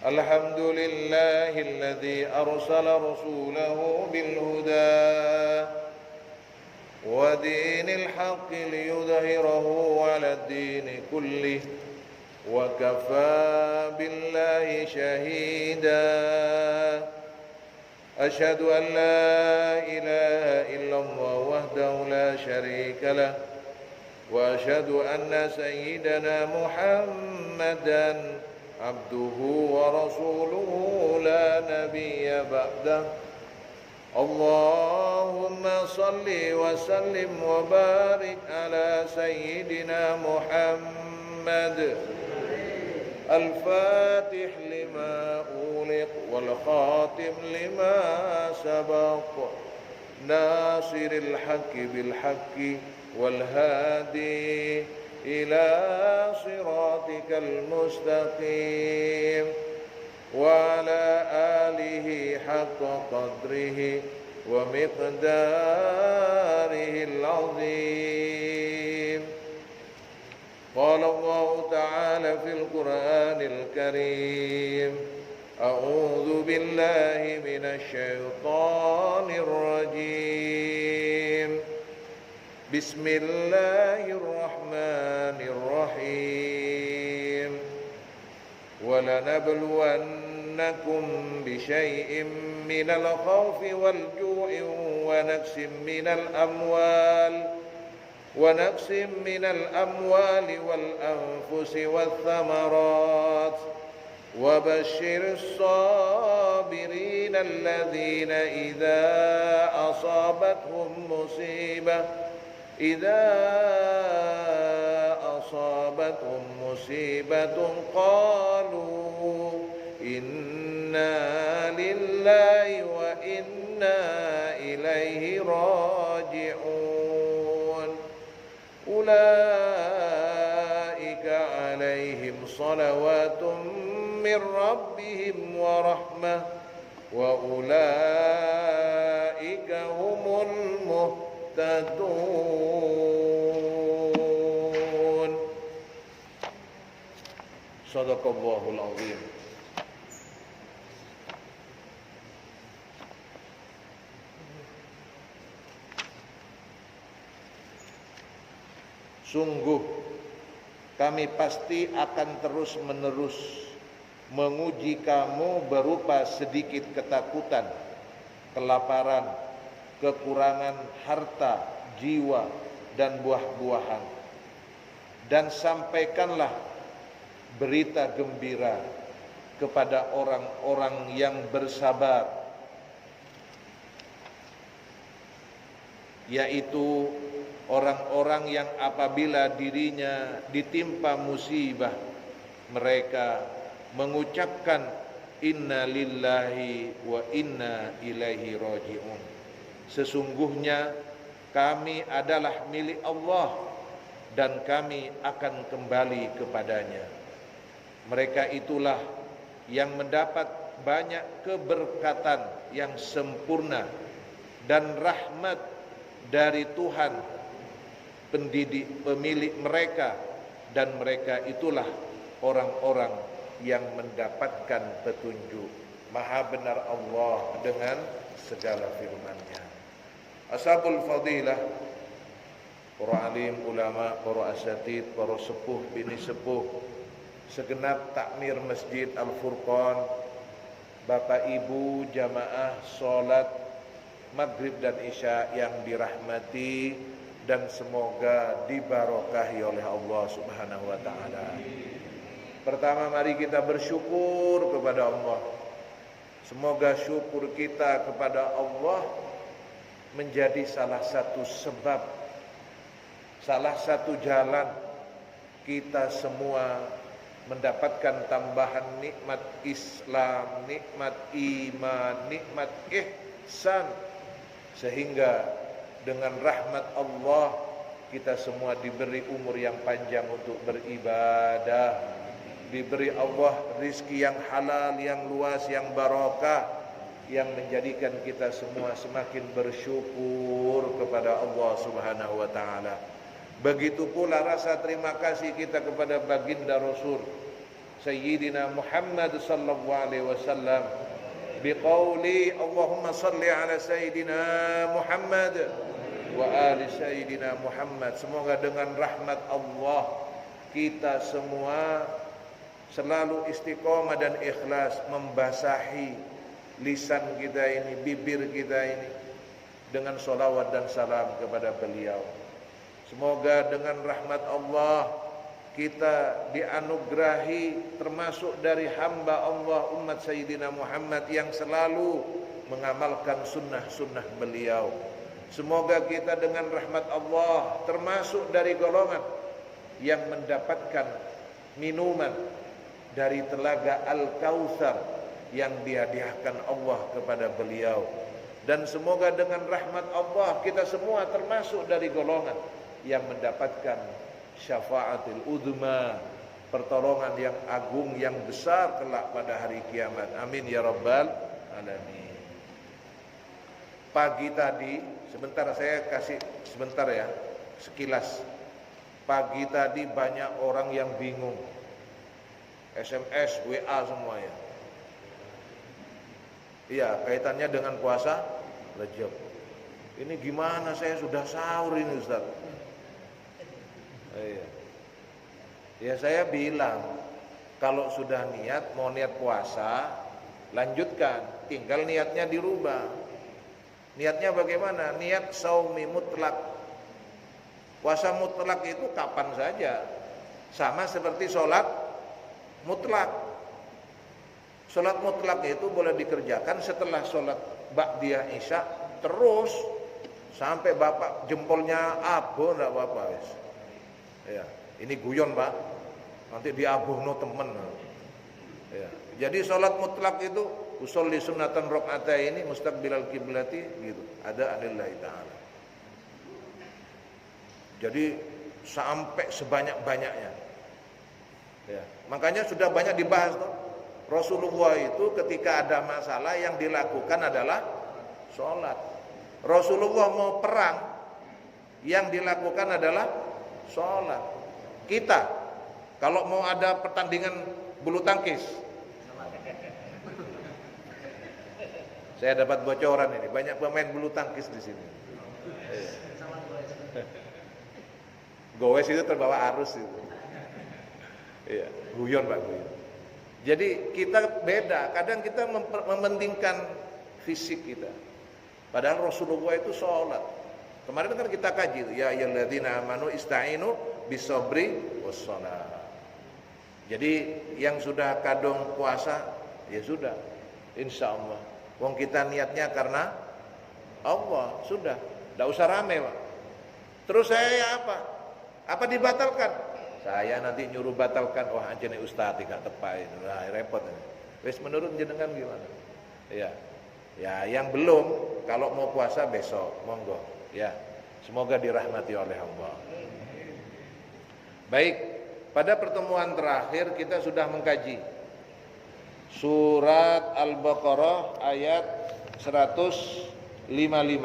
الحمد لله الذي أرسل رسوله بالهدى ودين الحق ليظهره على الدين كله وكفى بالله شهيدا أشهد أن لا إله إلا الله وحده لا شريك له وأشهد أن سيدنا محمدا عبده ورسوله لا نبي بعده اللهم صل وسلم وبارك على سيدنا محمد الفاتح لما أغلق والخاتم لما سبق ناصر الحق بالحق والهادي إلى صراطك المستقيم وعلى آله حق قدره ومقداره العظيم قال الله تعالى في القرآن الكريم أعوذ بالله من الشيطان الرجيم بسم الله الرحمن الرحيم ولنبلونكم بشيء من الخوف والجوع ونقص من الأموال والأنفس والثمرات وبشر الصابرين الذين إذا أصابتهم مصيبة قالوا إنا لله وإنا إليه راجعون أولئك عليهم صلوات من ربهم ورحمة وأولئك هم المهتدون صدق الله العظيم. Sungguh kami pasti akan terus-menerus menguji kamu berupa sedikit ketakutan, kelaparan, kekurangan harta, jiwa, dan buah-buahan. Dan sampaikanlah berita gembira kepada orang-orang yang bersabar, yaitu orang-orang yang apabila dirinya ditimpa musibah, mereka mengucapkan inna lillahi wa inna ilaihi raji'un. Sesungguhnya kami adalah milik Allah dan kami akan kembali kepadanya. Mereka itulah yang mendapat banyak keberkatan yang sempurna dan rahmat dari Tuhan pendidik pemilik mereka, dan mereka itulah orang-orang yang mendapatkan petunjuk. Maha benar Allah dengan segala firman-Nya. Ashabul fadilah, para alim, ulama, para asatid, para sepuh, bini sepuh, segenap takmir Masjid Al-Furqan, Bapak Ibu jamaah salat Maghrib dan Isya yang dirahmati dan semoga dibarokahi oleh Allah Subhanahu wa taala. Pertama, mari kita bersyukur kepada Allah. Semoga syukur kita kepada Allah menjadi salah satu sebab, salah satu jalan kita semua mendapatkan tambahan nikmat Islam, nikmat iman, nikmat ihsan, sehingga dengan rahmat Allah kita semua diberi umur yang panjang untuk beribadah, diberi Allah rizki yang halal, yang luas, yang barakah, yang menjadikan kita semua semakin bersyukur kepada Allah Subhanahu wa taala. Begitu pula rasa terima kasih kita kepada baginda Rasul Sayyidina Muhammad sallallahu alaihi wasallam biqauli Allahumma salli ala Sayyidina Muhammad wa ali Sayyidina Muhammad. Semoga dengan rahmat Allah kita semua selalu istiqomah dan ikhlas membasahi lisan kita ini, bibir kita ini dengan sholawat dan salam kepada beliau. Semoga dengan rahmat Allah kita dianugerahi termasuk dari hamba Allah umat Sayyidina Muhammad yang selalu mengamalkan sunnah-sunnah beliau. Semoga kita dengan rahmat Allah termasuk dari golongan yang mendapatkan minuman dari telaga Al-Kautsar yang dihadiahkan Allah kepada beliau. Dan semoga dengan rahmat Allah kita semua termasuk dari golongan yang mendapatkan syafaatul uzma, pertolongan yang agung yang besar kelak pada hari kiamat. Amin ya rabbal alamin. Pagi tadi, sebentar saya kasih sebentar ya, sekilas. Pagi tadi banyak orang yang bingung. SMS, WA semuanya. Iya, kaitannya dengan puasa Rajab. Ini gimana, saya sudah sahur ini Ustaz. Iya. Ya saya bilang, kalau sudah niat, mau niat puasa, lanjutkan. Tinggal niatnya dirubah. Niatnya bagaimana? Niat saumi mutlak. Puasa mutlak itu kapan saja. Sama seperti sholat mutlak. Sholat mutlak itu boleh dikerjakan setelah sholat ba'diyah isya terus sampai bapak jempolnya abuh, enggak apa-apa wis. Ya, ini guyon Pak. Nanti diabuhno temen. Ya. Jadi sholat mutlak itu usolli sunnatan rakaataini mustaqbilal kiblati gitu. Ada anillahi ta'ala. Jadi sampai sebanyak-banyaknya. Ya, makanya sudah banyak dibahas toh. Rasulullah itu ketika ada masalah yang dilakukan adalah sholat. Rasulullah mau perang, yang dilakukan adalah sholat. Kita kalau mau ada pertandingan bulu tangkis, saya dapat bocoran ini, banyak pemain bulu tangkis di sini. Gowes itu terbawa arus itu. Iya, guyon Pak, guyon. Jadi kita beda, kadang kita mementingkan fisik kita. Padahal Rasulullah itu sholat. Kemarin kan kita kaji, ya ayyuhalladzina amanu ista'inu bisabri wassalah. Jadi yang sudah kadung puasa, ya sudah, insya Allah. Wong kita niatnya karena Allah, sudah, tidak usah rame Pak. Terus saya apa? Apa dibatalkan? Saya nanti nyuruh batalkan, wah anjene ustaz tidak tepat itu, nah, repot ini. Wes menurut jenengan gimana? Ya, ya yang belum, kalau mau puasa besok, monggo. Ya, semoga dirahmati oleh Allah. Baik, pada pertemuan terakhir kita sudah mengkaji surat Al-Baqarah ayat 155. 56.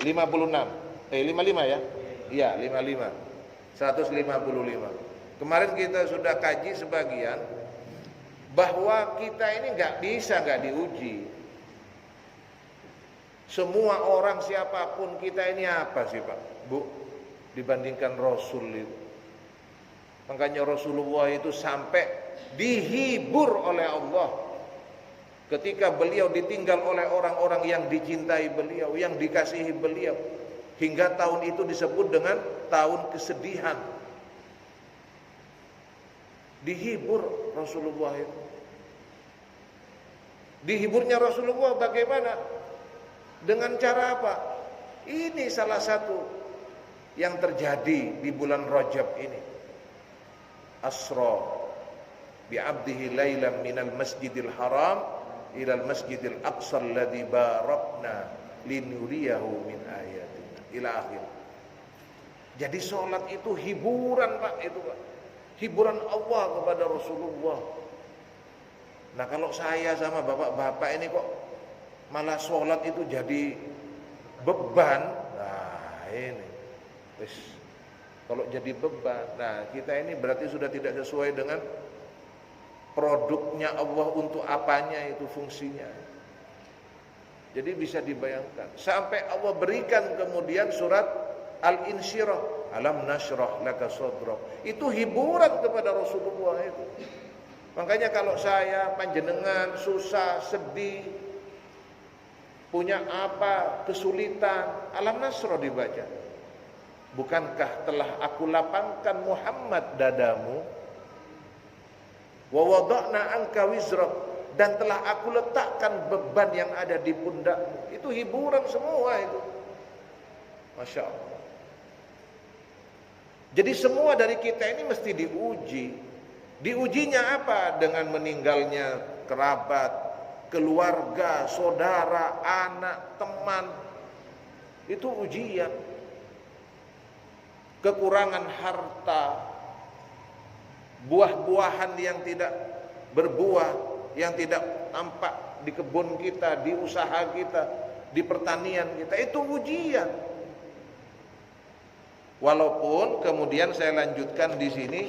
55 ya? Iya, 55. 155. Kemarin kita sudah kaji sebagian bahwa kita ini nggak diuji. Semua orang siapapun kita ini apa sih Pak, Bu, dibandingkan Rasul itu. Makanya Rasulullah itu sampai dihibur oleh Allah ketika beliau ditinggal oleh orang-orang yang dicintai beliau, yang dikasihi beliau. Hingga tahun itu disebut dengan tahun kesedihan. Dihibur Rasulullah itu. Dihiburnya Rasulullah bagaimana? Dengan cara apa? Ini salah satu yang terjadi di bulan Rajab ini. Asra bi'abdihi lailan minal masjidil haram ilal masjidil aqsa alladhi barakna linuriyahu min ayatina ila akhir. Jadi sholat itu hiburan Pak, itu Pak. Hiburan Allah kepada Rasulullah. Nah kalau saya sama bapak-bapak ini kok malah sholat itu jadi beban. Nah ini kalau jadi beban, nah kita ini berarti sudah tidak sesuai dengan produknya Allah untuk apanya itu fungsinya. Jadi bisa dibayangkan. Sampai Allah berikan kemudian surat Al-Insyirah, alam nashrah laka sadrak. Itu hiburan kepada Rasulullah itu. Makanya kalau saya panjenengan susah, sedih, punya apa, kesulitan, alam nashrah dibaca. Bukankah telah aku lapangkan Muhammad dadamu? Wa wada'na anka wizrak, dan telah aku letakkan beban yang ada di pundakmu. Itu hiburan semua itu. Masya Allah. Jadi semua dari kita ini mesti diuji. Diujinya apa? Dengan meninggalnya kerabat, keluarga, saudara, anak, teman. Itu ujian. Kekurangan harta, buah-buahan yang tidak berbuah, yang tidak tampak di kebun kita, di usaha kita, di pertanian kita, itu ujian. Walaupun kemudian saya lanjutkan di sini,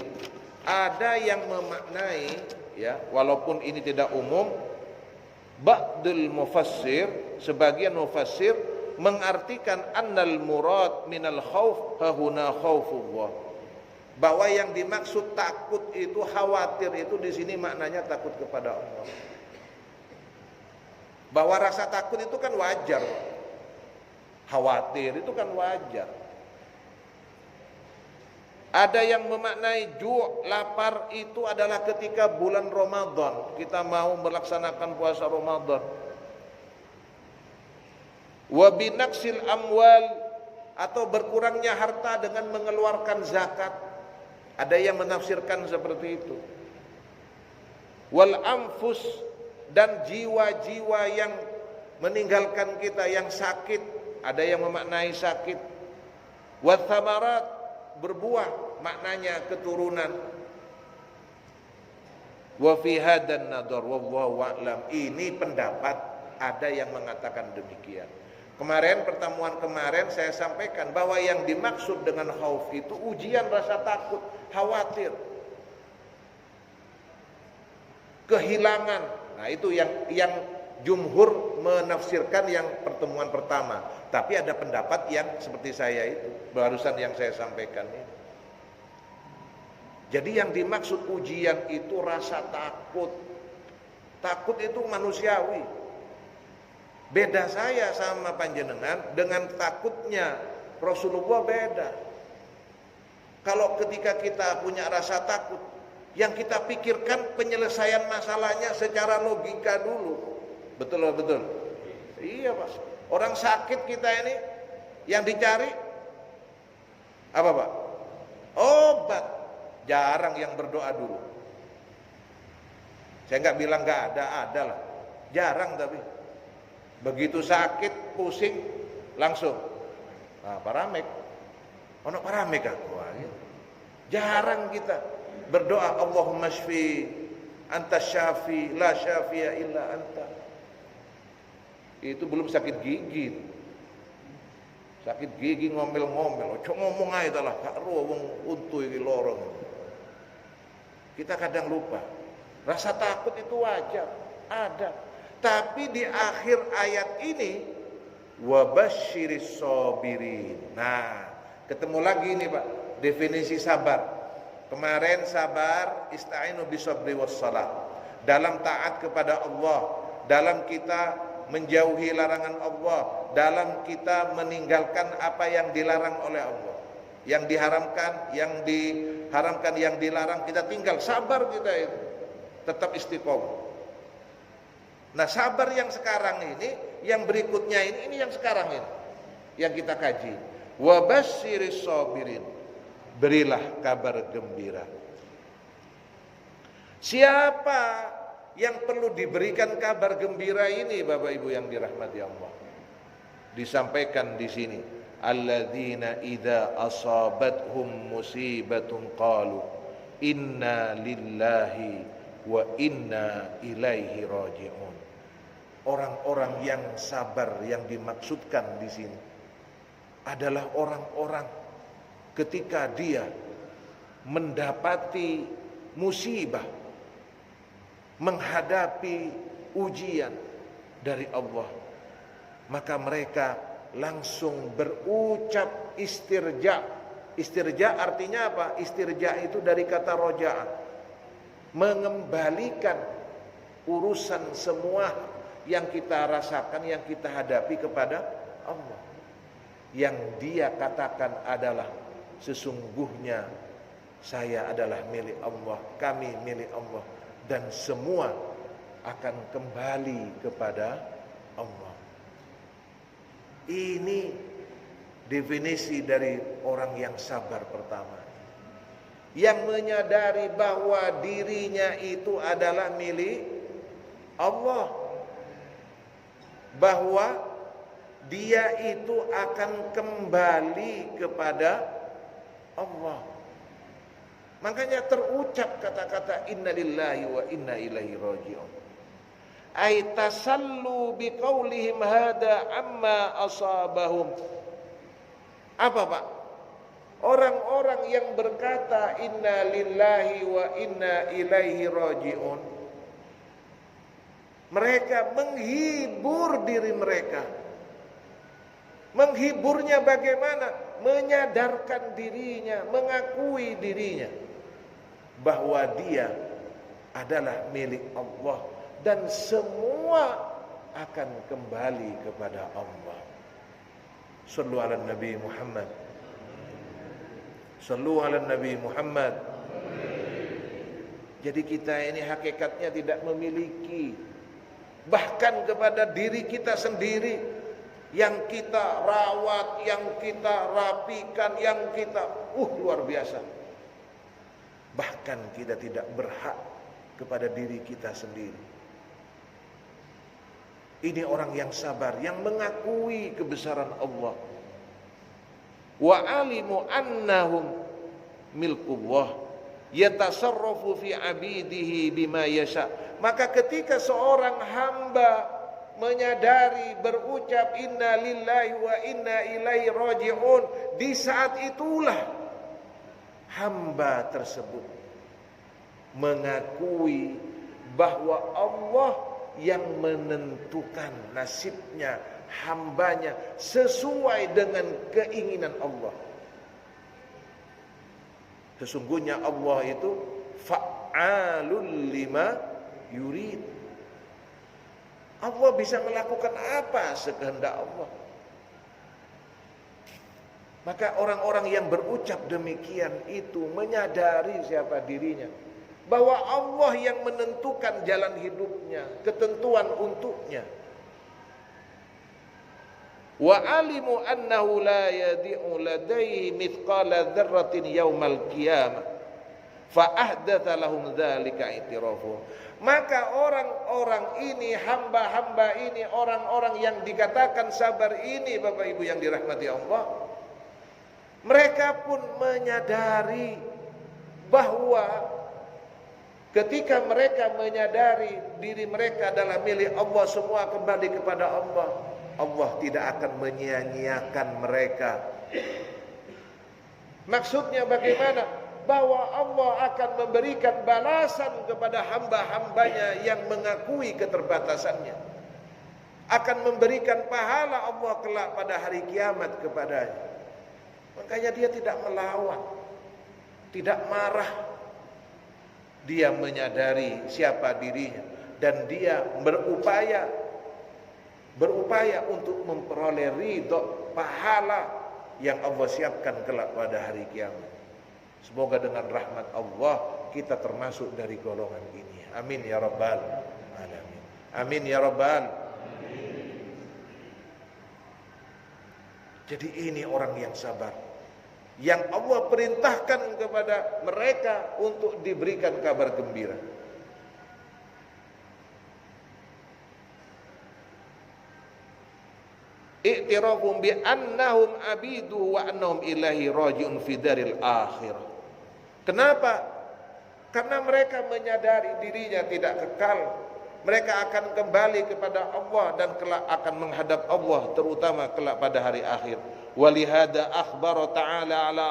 ada yang memaknai, ya, walaupun ini tidak umum, ba'dul mufassir, sebagian mufassir mengartikan annal murad minal khauf hahuna khaufullah, bahwa yang dimaksud takut itu, khawatir itu di sini maknanya takut kepada Allah. Bahwa rasa takut itu kan wajar, khawatir itu kan wajar. Ada yang memaknai ju', lapar itu adalah ketika bulan Ramadan, kita mau melaksanakan puasa Ramadan. Wa binaqsil amwal, atau berkurangnya harta dengan mengeluarkan zakat. Ada yang menafsirkan seperti itu. Wal anfus, dan jiwa-jiwa yang meninggalkan kita, yang sakit, ada yang memaknai sakit. Wa thamarat, berbuah, maknanya keturunan. Wa fi hadan nadar wallahu a'lam. Ini pendapat, ada yang mengatakan demikian. Kemarin, pertemuan kemarin saya sampaikan bahwa yang dimaksud dengan khauf itu ujian rasa takut, khawatir, kehilangan. Nah, itu yang jumhur menafsirkan yang pertemuan pertama. Tapi ada pendapat yang seperti saya itu, barusan yang saya sampaikan ini. Jadi yang dimaksud ujian itu rasa takut. Takut itu manusiawi. Beda saya sama panjenengan dengan takutnya Rasulullah beda. Kalau ketika kita punya rasa takut, yang kita pikirkan penyelesaian masalahnya secara logika dulu. Betul betul. Iya Pak. Orang sakit kita ini yang dicari apa Pak? Obat. Jarang yang berdoa dulu. Saya nggak bilang nggak ada lah. Jarang tapi. Begitu sakit, pusing, langsung paramek. Ono paramek aku. Jarang kita berdoa Allahumma shfi anta syafi la syafiya illa anta. Itu belum sakit gigi. Sakit gigi ngomel-ngomel, ojo ngomong ae lah, gak ro wong untu iki lorong. Kita kadang lupa. Rasa takut itu wajar, ada. Tapi di akhir ayat ini wabasyiris sabirin. Nah, ketemu lagi nih Pak, definisi sabar. Kemarin sabar ista'inu bisabri wassalah. Dalam taat kepada Allah, dalam kita menjauhi larangan Allah, dalam kita meninggalkan apa yang dilarang oleh Allah. Yang diharamkan, yang dilarang kita tinggal. Sabar kita itu. Tetap istiqomah. Nah, sabar yang sekarang ini, yang berikutnya ini yang sekarang ini, yang kita kaji. Wabasyiris sabirin, berilah kabar gembira. Siapa yang perlu diberikan kabar gembira ini, Bapak Ibu yang dirahmati Allah? Disampaikan di sini, alladzina idza asabathum musibatun qalu inna lillahi wa inna ilaihi raji'un. Orang-orang yang sabar yang dimaksudkan di sini adalah orang-orang ketika dia mendapati musibah, menghadapi ujian dari Allah, maka mereka langsung berucap istirja. Istirja artinya apa? Istirja itu dari kata roja'a, mengembalikan urusan semua yang kita rasakan, yang kita hadapi kepada Allah. Yang dia katakan adalah, sesungguhnya saya adalah milik Allah, kami milik Allah, dan semua akan kembali kepada Allah. Ini definisi dari orang yang sabar pertama, yang menyadari bahwa dirinya itu adalah milik Allah, bahwa dia itu akan kembali kepada Allah. Makanya terucap kata-kata inna lillahi wa inna ilaihi raji'un. Ay tasallu biqaulihim hada amma asabahum. Apa Pak? Orang-orang yang berkata inna lillahi wa inna ilaihi raji'un, mereka menghibur diri mereka. Menghiburnya bagaimana? Menyadarkan dirinya, mengakui dirinya bahwa dia adalah milik Allah dan semua akan kembali kepada Allah. Sallu ala Nabi Muhammad. Sallu ala Nabi Muhammad. Jadi kita ini hakikatnya tidak memiliki, bahkan kepada diri kita sendiri, yang kita rawat, yang kita rapikan, yang kita luar biasa. Bahkan kita tidak berhak kepada diri kita sendiri. Ini orang yang sabar, yang mengakui kebesaran Allah. Wa alimu annahum milkullah yatasarrafu fi abidihi bima yasha. Maka ketika seorang hamba menyadari, berucap inna lillahi wa inna ilaihi raji'un, di saat itulah hamba tersebut mengakui bahwa Allah yang menentukan nasibnya hambanya sesuai dengan keinginan Allah. Sesungguhnya Allah itu fa'alul lima yurid. Allah bisa melakukan apa sekehendak Allah. Maka orang-orang yang berucap demikian itu menyadari siapa dirinya, bahwa Allah yang menentukan jalan hidupnya, ketentuan untuknya. Wa alimu annahu la yadi'u ladaihi mithqala dzarratin yaumal qiyamah fa ahdatsa lahum dzalika i'tirafu. Maka orang-orang ini, hamba-hamba ini, orang-orang yang dikatakan sabar ini, Bapak Ibu yang dirahmati Allah, mereka pun menyadari bahwa ketika mereka menyadari diri mereka adalah milik Allah, semua kembali kepada Allah, Allah tidak akan menyia-nyiakan mereka. Maksudnya bagaimana? Bahwa Allah akan memberikan balasan kepada hamba-hambanya yang mengakui keterbatasannya. Akan memberikan pahala Allah kelak pada hari kiamat kepadanya. Makanya dia tidak melawan, tidak marah. Dia menyadari siapa dirinya dan dia berupaya untuk memperoleh ridho, pahala yang Allah siapkan kelak pada hari kiamat. Semoga dengan rahmat Allah kita termasuk dari golongan ini. Amin ya rabbal alamin. Amin ya rabbal. Jadi ini orang yang sabar, yang Allah perintahkan kepada mereka untuk diberikan kabar gembira. I'tirafum bi annahum abidu wa annahum ilahi raji'un fi daril akhirah. Kenapa? Karena mereka menyadari dirinya tidak kekal. Mereka akan kembali kepada Allah dan kelak akan menghadap Allah, terutama kelak pada hari akhir. Walihada akhbara ta'ala ala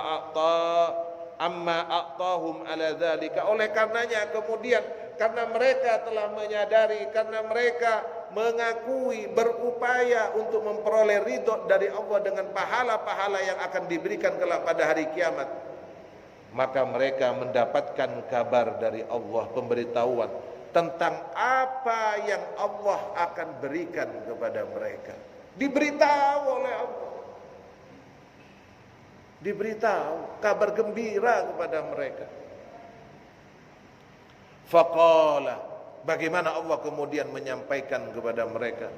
amma a'tahum ala dzalika. Oleh karenanya kemudian karena mereka telah menyadari, karena mereka mengakui, berupaya untuk memperoleh ridho dari Allah dengan pahala-pahala yang akan diberikan kelak pada hari kiamat, maka mereka mendapatkan kabar dari Allah, pemberitahuan tentang apa yang Allah akan berikan kepada mereka. Diberitahu oleh Allah, diberitahu kabar gembira kepada mereka. Faqala, bagaimana Allah kemudian menyampaikan kepada mereka,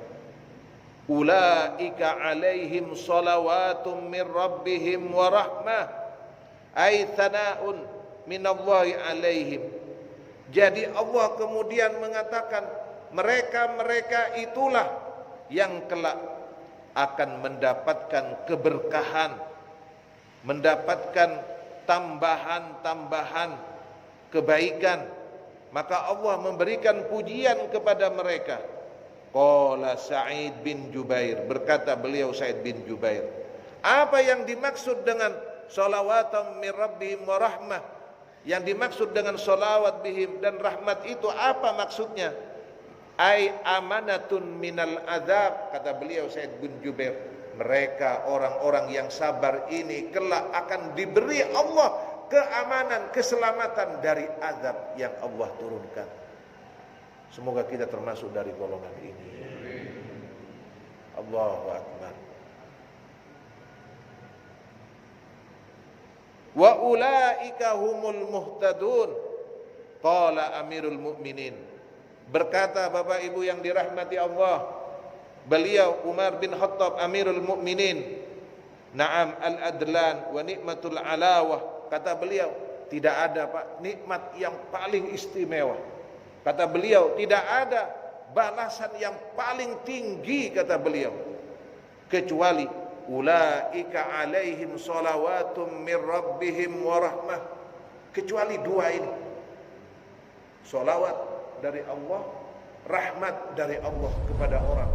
ulaika alaihim salawatum min rabbihim wa rahmah, ay thana'un minallahi alaihim. Jadi Allah kemudian mengatakan, mereka-mereka itulah yang kelak akan mendapatkan keberkahan, mendapatkan tambahan-tambahan kebaikan. Maka Allah memberikan pujian kepada mereka. Qala Sa'id bin Jubair, berkata beliau Sa'id bin Jubair, apa yang dimaksud dengan salawatan min rabbihim wa rahmah? Yang dimaksud dengan salawat bihim dan rahmat itu apa maksudnya? Ai amanatun minal azab, kata beliau Sa'id bin Jubair, mereka orang-orang yang sabar ini kelak akan diberi Allah keamanan, keselamatan dari azab yang Allah turunkan. Semoga kita termasuk dari golongan ini. Allahu Akbar. Wa ulaika humul muhtadun. Qala Amirul Mukminin, berkata Bapak Ibu yang dirahmati Allah, beliau Umar bin Khattab Amirul Mukminin, na'am al-adlan wa nikmatul alawah. Kata beliau, tidak ada Pak nikmat yang paling istimewa. Kata beliau, tidak ada balasan yang paling tinggi, kata beliau, kecuali ulaika alaihim salawatum min rabbihim wa rahmah. Kecuali dua ini, salawat dari Allah, rahmat dari Allah kepada orang